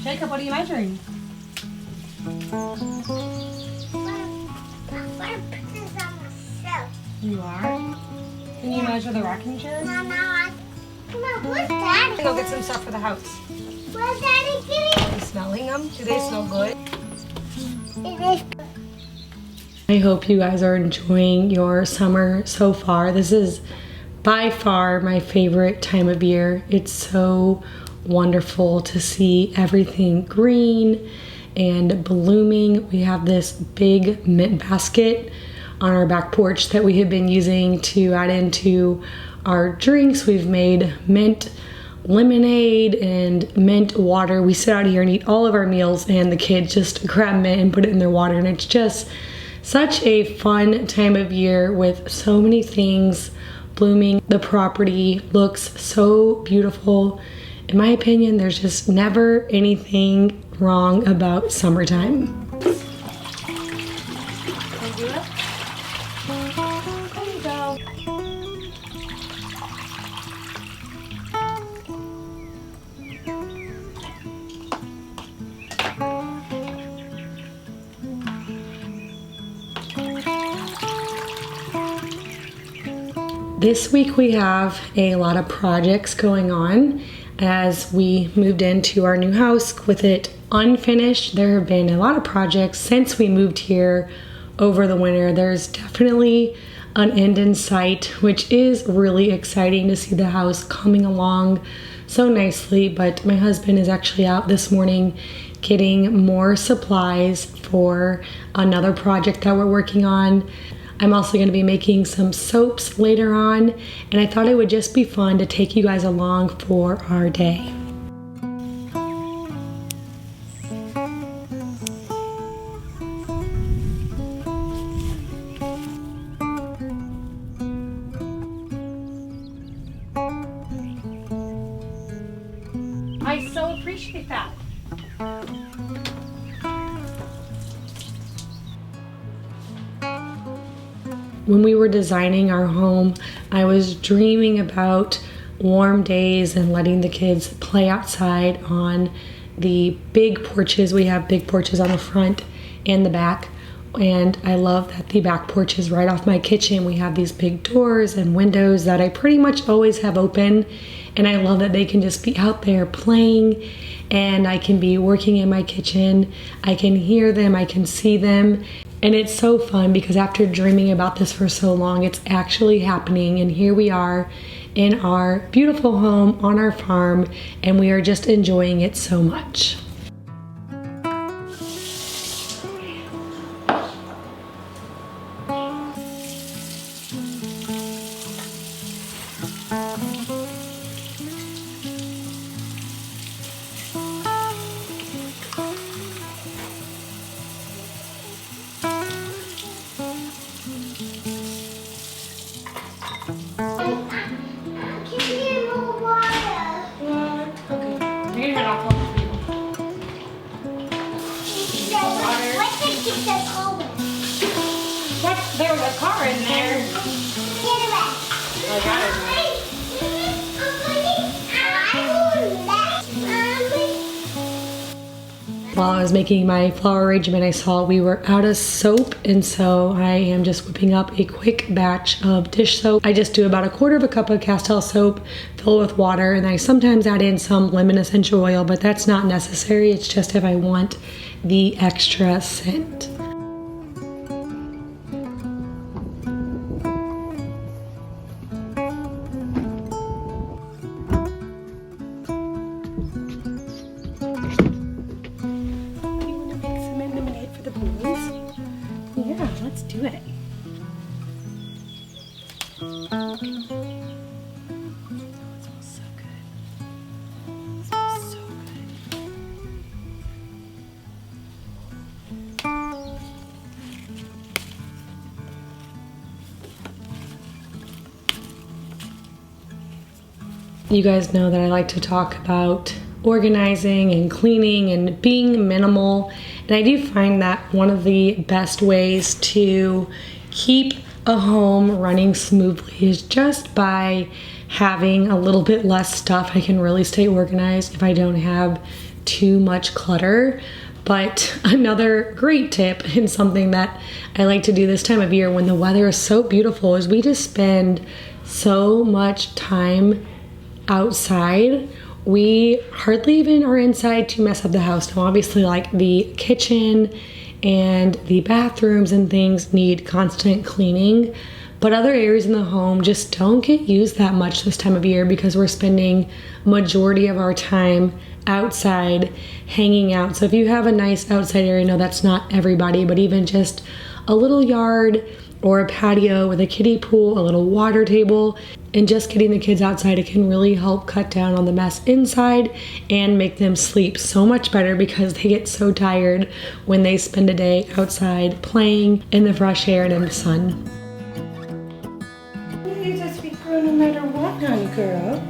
Jacob, what are you measuring? You are? Can you measure the rocking chairs? Come on, what's that? Go get some stuff for the house. What's Daddy getting? Are you smelling them? Do they smell good? It is. I hope you guys are enjoying your summer so far. This is by far my favorite time of year. It's so wonderful to see everything green and blooming. We have this big mint basket on our back porch that we have been using to add into our drinks. We've made mint lemonade and mint water. We sit out here and eat all of our meals, and the kids just grab mint and put it in their water, and it's just such a fun time of year with so many things blooming. The property looks so beautiful. In my opinion, there's just never anything wrong about summertime. Can you do it? There you go. This week we have a lot of projects going on as we moved into our new house with it unfinished. There have been a lot of projects since we moved here over the winter. There's definitely an end in sight, which is really exciting to see the house coming along so nicely. But my husband is actually out this morning getting more supplies for another project that we're working on. I'm also going to be making some soaps later on, and I thought it would just be fun to take you guys along for our day. I so appreciate that. When we were designing our home, I was dreaming about warm days and letting the kids play outside on the big porches. We have big porches on the front and the back, and I love that the back porch is right off my kitchen. We have these big doors and windows that I pretty much always have open, and I love that they can just be out there playing, and I can be working in my kitchen. I can hear them, I can see them. And it's so fun because after dreaming about this for so long, it's actually happening. And here we are in our beautiful home on our farm, and we are just enjoying it so much. There was a car in there. I got it. While I was making my flower arrangement, I saw we were out of soap, and so I am just whipping up a quick batch of dish soap. I just do about 1/4 cup of Castile soap, fill it with water, and I sometimes add in some lemon essential oil, but that's not necessary. It's just if I want the extra scent. Yeah, let's do it. It smells so good. It smells so good. You guys know that I like to talk about organizing and cleaning and being minimal, and I do find that one of the best ways to keep a home running smoothly is just by having a little bit less stuff. I can really stay organized if I don't have too much clutter. But another great tip and something that I like to do this time of year when the weather is so beautiful is we just spend so much time outside. We hardly even are inside to mess up the house. Now obviously like the kitchen and the bathrooms and things need constant cleaning, but other areas in the home just don't get used that much this time of year because we're spending majority of our time outside hanging out. So if you have a nice outside area, no, that's not everybody, but even just a little yard or a patio with a kiddie pool, a little water table, and just getting the kids outside, it can really help cut down on the mess inside and make them sleep so much better because they get so tired when they spend a day outside playing in the fresh air and in the sun. You just be cool no matter what, honey girl.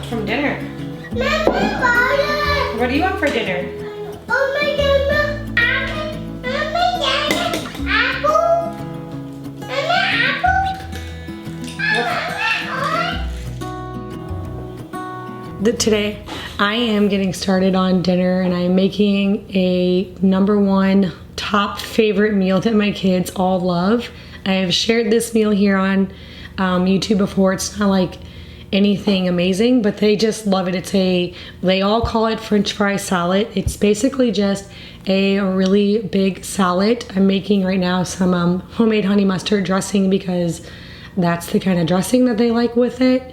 From dinner. Mama, What do you want for dinner? oh my God, apple. Today I am getting started on dinner and I'm making a #1 top favorite meal that my kids all love. I have shared this meal here on YouTube before. It's not like anything amazing, but they just love it. They all call it French fry salad. It's basically just a really big salad. I'm making right now some homemade honey mustard dressing because that's the kind of dressing that they like with it.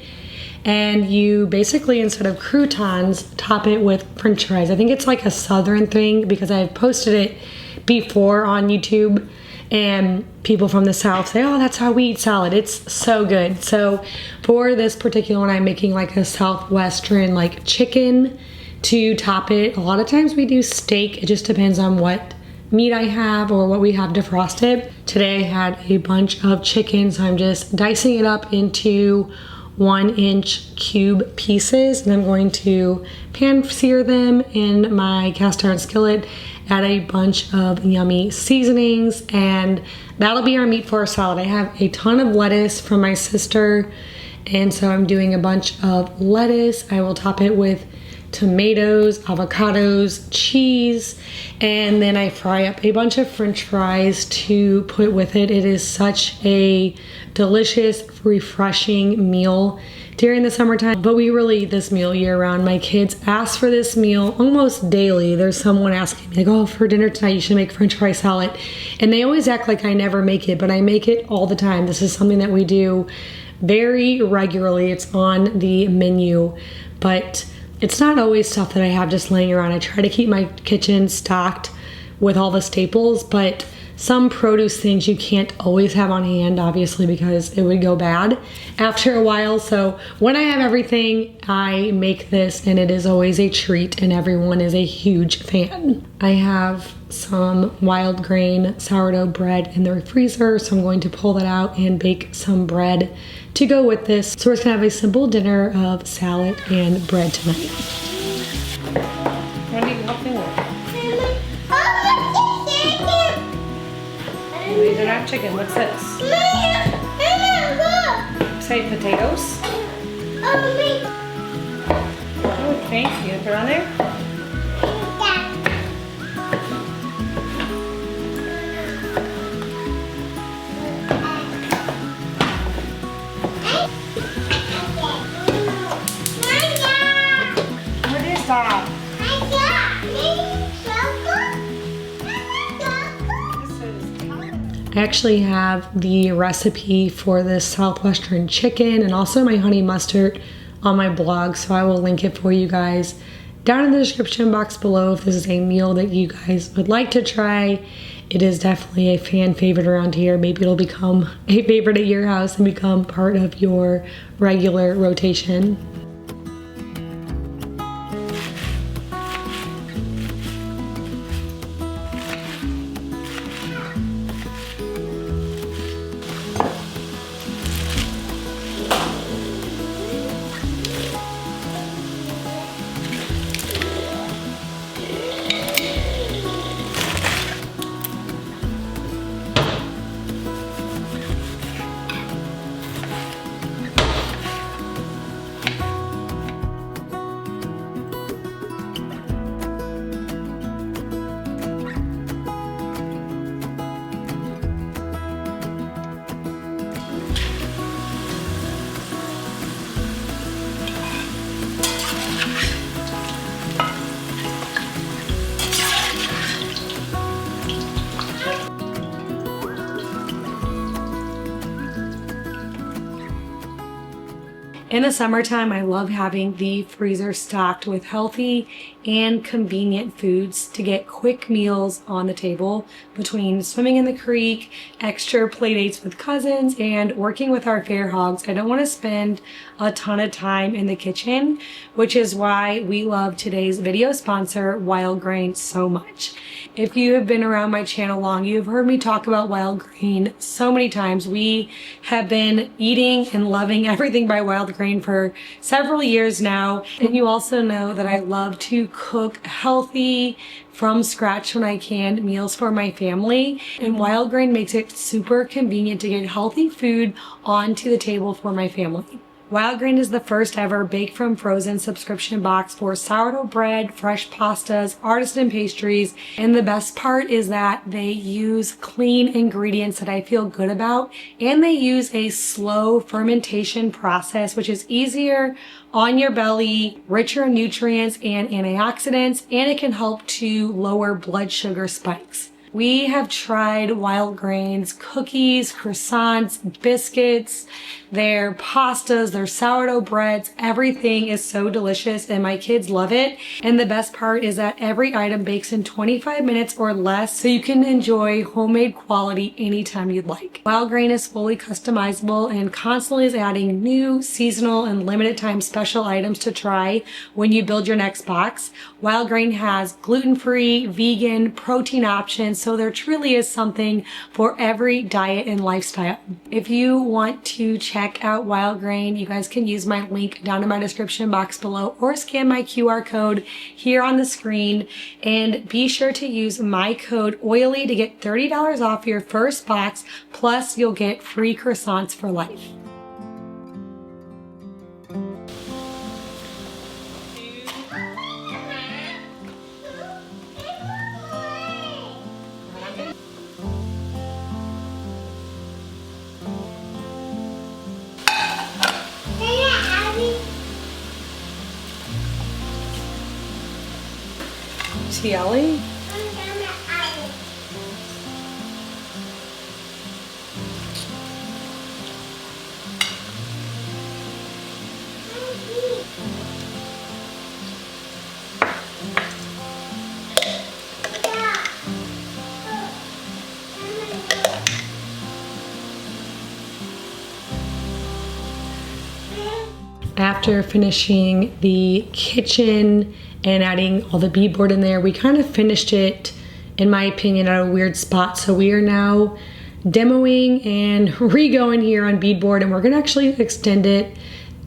And you basically, instead of croutons, top it with French fries. I think it's like a southern thing because I've posted it before on YouTube and people from the South say, oh, that's how we eat salad. It's so good. So for this particular one, I'm making like a Southwestern like chicken to top it. A lot of times we do steak. It just depends on what meat I have or what we have defrosted. Today I had a bunch of chicken, so I'm just dicing it up into 1-inch cube pieces, and I'm going to pan sear them in my cast iron skillet, add a bunch of yummy seasonings, and that'll be our meat for our salad. I have a ton of lettuce from my sister, and so I'm doing a bunch of lettuce. I will top it with tomatoes, avocados, cheese, and then I fry up a bunch of French fries to put with it. It is such a delicious, refreshing meal during the summertime, but we really eat this meal year round. My kids ask for this meal almost daily. There's someone asking me like, oh, for dinner tonight you should make French fry salad, and they always act like I never make it, but I make it all the time. This is something that we do very regularly. It's on the menu, but it's not always stuff that I have just laying around. I try to keep my kitchen stocked with all the staples, but some produce things you can't always have on hand, obviously, because it would go bad after a while. So when I have everything, I make this, and it is always a treat, and everyone is a huge fan. I have some wild grain sourdough bread in the freezer, so I'm going to pull that out and bake some bread to go with this. So we're just gonna have a simple dinner of salad and bread tonight. What are you helping with? Oh, We don't have chicken. What's this? Say potatoes. Oh, thank you. Put it on there. What is that? I actually have the recipe for this Southwestern chicken and also my honey mustard on my blog, so I will link it for you guys down in the description box below if this is a meal that you guys would like to try. It is definitely a fan favorite around here. Maybe it'll become a favorite at your house and become part of your regular rotation. In the summertime, I love having the freezer stocked with healthy and convenient foods to get quick meals on the table between swimming in the creek, extra play dates with cousins, and working with our fair hogs. I don't want to spend a ton of time in the kitchen, which is why we love today's video sponsor, Wild Grain, so much. If you have been around my channel long, you've heard me talk about Wild Grain so many times. We have been eating and loving everything by Wild Grain for several years now. And you also know that I love to cook healthy, from scratch when I can, meals for my family. And Wild Grain makes it super convenient to get healthy food onto the table for my family. Wild Grain is the first ever bake from frozen subscription box for sourdough bread, fresh pastas, artisan pastries, and the best part is that they use clean ingredients that I feel good about, and they use a slow fermentation process, which is easier on your belly, richer in nutrients and antioxidants, and it can help to lower blood sugar spikes. We have tried Wild Grain's cookies, croissants, biscuits, their pastas, their sourdough breads. Everything is so delicious and my kids love it. And the best part is that every item bakes in 25 minutes or less, so you can enjoy homemade quality anytime you'd like. Wild Grain is fully customizable and constantly is adding new, seasonal, and limited time special items to try when you build your next box. Wild Grain has gluten-free, vegan, protein options, so there truly is something for every diet and lifestyle. If you want to check out Wild Grain, you guys can use my link down in my description box below or scan my QR code here on the screen. And be sure to use my code OILY to get $30 off your first box, plus you'll get free croissants for life. Ellie? After finishing the kitchen and adding all the beadboard in there, we kind of finished it, in my opinion, at a weird spot. So we are now demoing and re-going here on beadboard, and we're gonna actually extend it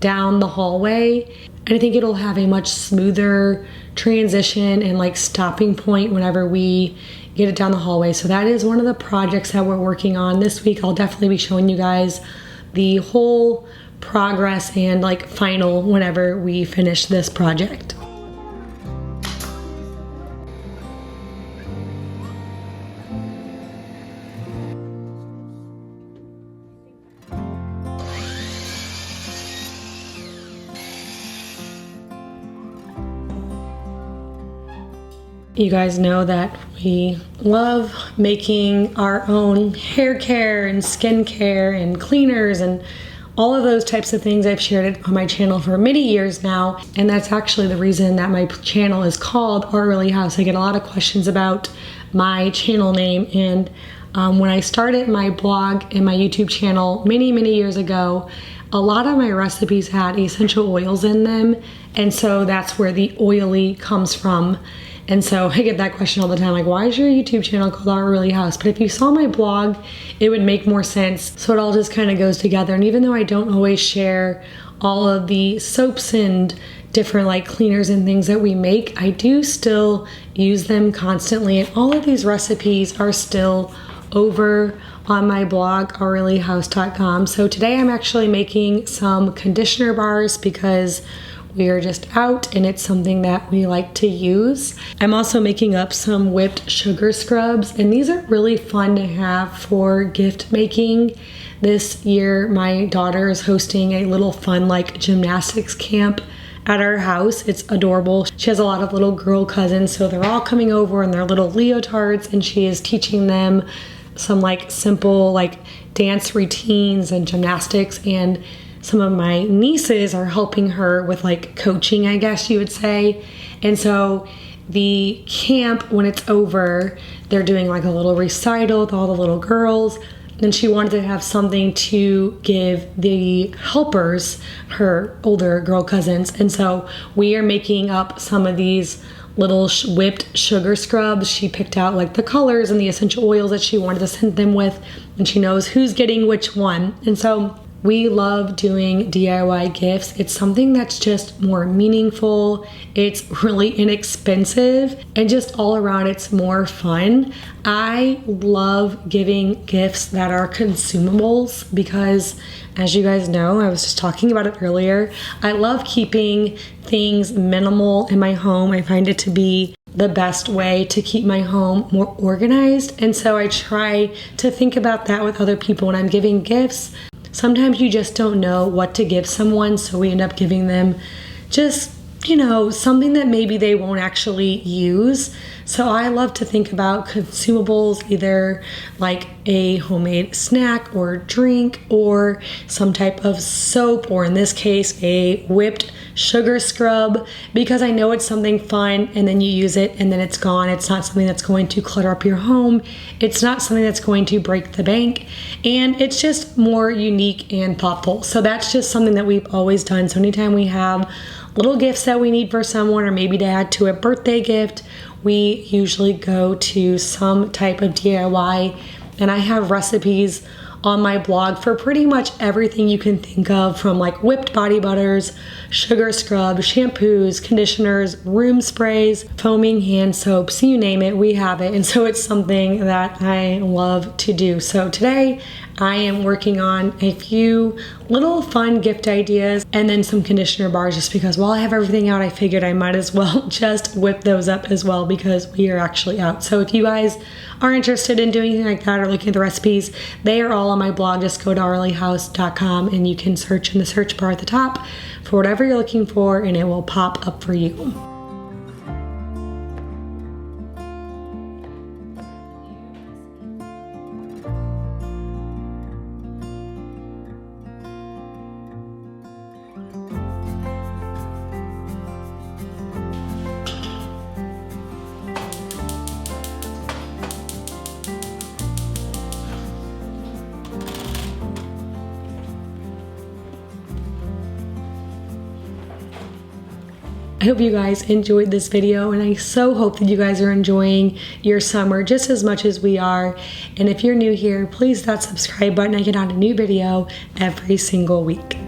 down the hallway. And I think it'll have a much smoother transition and like stopping point whenever we get it down the hallway. So that is one of the projects that we're working on this week. I'll definitely be showing you guys the whole progress and like final whenever we finish this project. You guys know that we love making our own hair care and skin care and cleaners and all of those types of things. I've shared it on my channel for many years now, and that's actually the reason that my channel is called Our Early House. I get a lot of questions about my channel name, and when I started my blog and my YouTube channel many years ago, a lot of my recipes had essential oils in them, and so that's where the oily comes from. And so I get that question all the time, like, why is your YouTube channel called Our Early House? But if you saw my blog, it would make more sense. So it all just kind of goes together. And even though I don't always share all of the soaps and different like cleaners and things that we make, I do still use them constantly. And all of these recipes are still over on my blog, ourearlyhouse.com. So today I'm actually making some conditioner bars because we are just out and it's something that we like to use. I'm also making up some whipped sugar scrubs, and these are really fun to have for gift making. This year, my daughter is hosting a little fun like gymnastics camp at our house. It's adorable. She has a lot of little girl cousins, so they're all coming over in their little leotards, and she is teaching them some like simple like dance routines and gymnastics, and some of my nieces are helping her with like coaching, I guess you would say. And so the camp, when it's over, they're doing like a little recital with all the little girls. And she wanted to have something to give the helpers, her older girl cousins. And so we are making up some of these little whipped sugar scrubs. She picked out like the colors and the essential oils that she wanted to scent them with, and she knows who's getting which one. And so we love doing DIY gifts. It's something that's just more meaningful. It's really inexpensive, and just all around it's more fun. I love giving gifts that are consumables because, as you guys know, I was just talking about it earlier, I love keeping things minimal in my home. I find it to be the best way to keep my home more organized. And so I try to think about that with other people when I'm giving gifts. Sometimes you just don't know what to give someone, so we end up giving them just, you know, something that maybe they won't actually use. So I love to think about consumables, either like a homemade snack or drink or some type of soap, or in this case, a whipped sugar scrub, because I know it's something fun and then you use it and then it's gone. It's not something that's going to clutter up your home. It's not something that's going to break the bank, and it's just more unique and thoughtful. So that's just something that we've always done. So anytime we have little gifts that we need for someone, or maybe to add to a birthday gift, we usually go to some type of DIY. And I have recipes on my blog for pretty much everything you can think of, from like whipped body butters, sugar scrubs, shampoos, conditioners, room sprays, foaming hand soaps, you name it, we have it. And so it's something that I love to do. So today I am working on a few little fun gift ideas and then some conditioner bars, just because while I have everything out, I figured I might as well just whip those up as well because we are actually out. So if you guys are interested in doing anything like that or looking at the recipes, they are all on my blog. Just go to ourearlyhouse.com and you can search in the search bar at the top for whatever you're looking for, and it will pop up for you. I hope you guys enjoyed this video, and I so hope that you guys are enjoying your summer just as much as we are. And if you're new here, please hit that subscribe button. I get out a new video every single week.